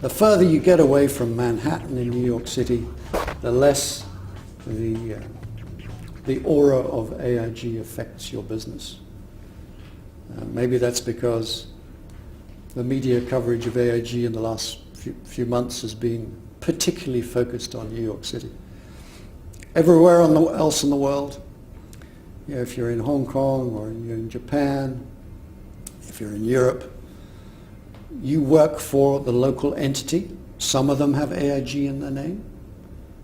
the further you get away from Manhattan in New York City, the less the aura of AIG affects your business. Maybe that's because the media coverage of AIG in the last few months has been particularly focused on New York City. Everywhere else in the world, if you're in Hong Kong or you're in Japan, if you're in Europe, you work for the local entity. Some of them have AIG in their name.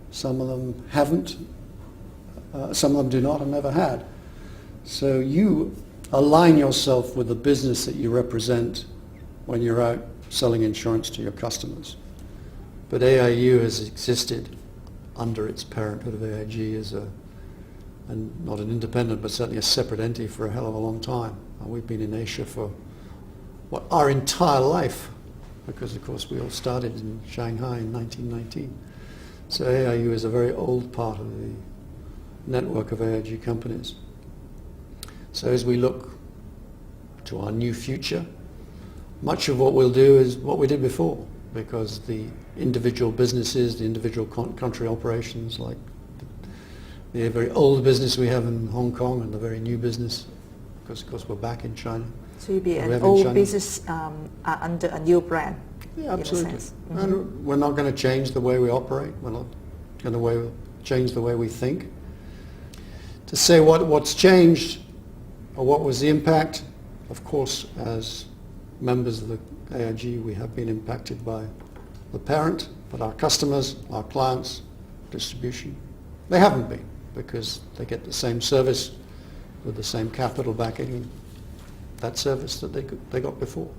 Some of them haven't. Some of them do not and never had. So you align yourself with the business that you represent when you're out selling insurance to your customers. But AIU has existed under its parenthood of AIG as and not an independent, but certainly a separate entity for a hell of a long time. We've been in Asia for our entire life, because of course we all started in Shanghai in 1919. So AIU is a very old part of the network of AIG companies. So as we look to our new future, much of what we'll do is what we did before, because the individual businesses, the individual country operations, like the very old business we have in Hong Kong and the very new business, because of course we're back in China. So you'll be an old business under a new brand. Yeah, absolutely. Mm-hmm. And we're not going to change the way we operate. We're not going to change the way we think. To say what's changed or what was the impact, of course, as members of the AIG, we have been impacted by the parent, but our customers, our clients, distribution, they haven't been, because they get the same service with the same capital backing that service that they got before.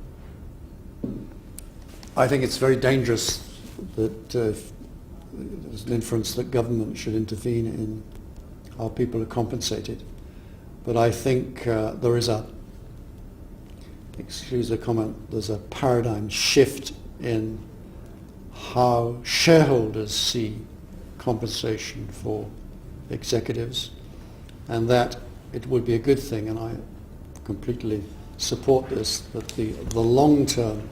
I think it's very dangerous that there's an inference that government should intervene in how people are compensated. But I think there is excuse the comment, there's a paradigm shift in how shareholders see compensation for executives, and that it would be a good thing, and I completely support this, that the long-term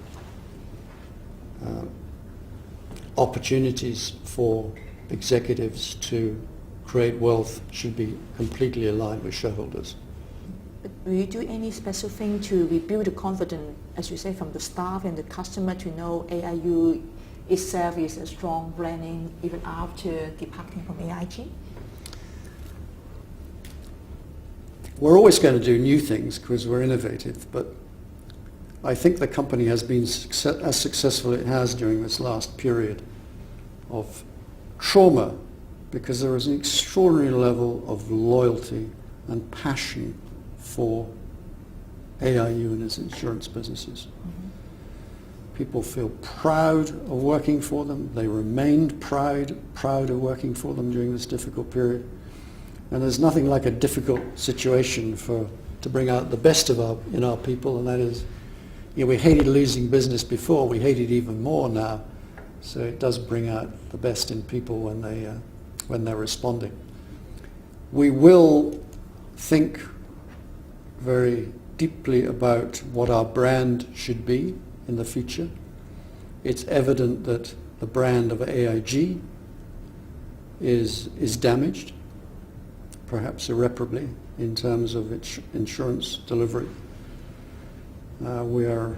opportunities for executives to create wealth should be completely aligned with shareholders. But will you do any special thing to rebuild the confidence, as you say, from the staff and the customer to know AIU itself is a strong branding even after departing from AIG? We're always going to do new things because we're innovative, but I think the company has been as successful as it has during this last period of trauma, because there is an extraordinary level of loyalty and passion for AIU and its insurance businesses. Mm-hmm. People feel proud of working for them. They remained proud of working for them during this difficult period. And there's nothing like a difficult situation to bring out the best in our people, and that is, we hated losing business before, we hate it even more now. So it does bring out the best in people when they're responding. We will think very deeply about what our brand should be in the future. It's evident that the brand of AIG is damaged, perhaps irreparably, in terms of its insurance delivery. We're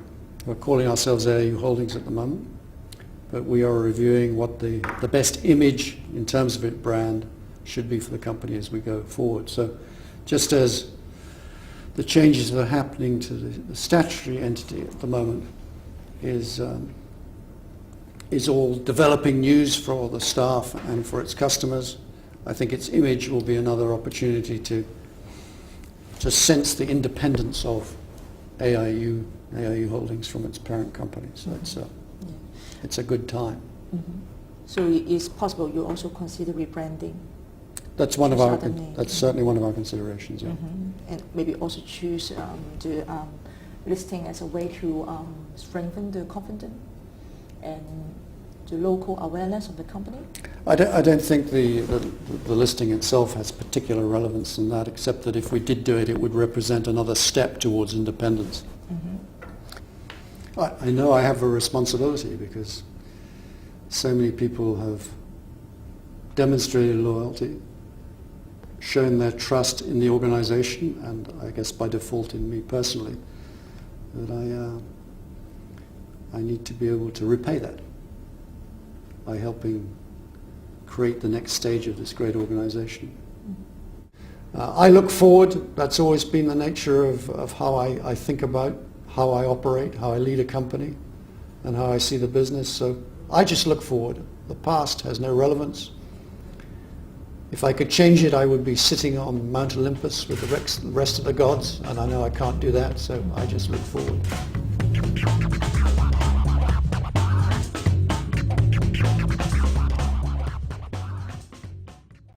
calling ourselves AIU Holdings at the moment, but we are reviewing what the best image in terms of its brand should be for the company as we go forward. So just as the changes that are happening to the statutory entity at the moment is all developing news for all the staff and for its customers, I think its image will be another opportunity to sense the independence of AIU Holdings from its parent company. So it's a good time. Mm-hmm. So it's possible you also consider rebranding? That's certainly one of our considerations. Yeah. Mm-hmm. And maybe also choose the listing as a way to strengthen the confidence and the local awareness of the company? I don't think the listing itself has particular relevance in that, except that if we did do it, it would represent another step towards independence. Mm-hmm. I know I have a responsibility, because so many people have demonstrated loyalty, shown their trust in the organization, and I guess by default in me personally, that I need to be able to repay that by helping create the next stage of this great organization. I look forward. That's always been the nature of how I think about how I operate, how I lead a company, and how I see the business. So I just look forward. The past has no relevance. If I could change it, I would be sitting on Mount Olympus with the rest of the gods, and I know I can't do that, so I just look forward.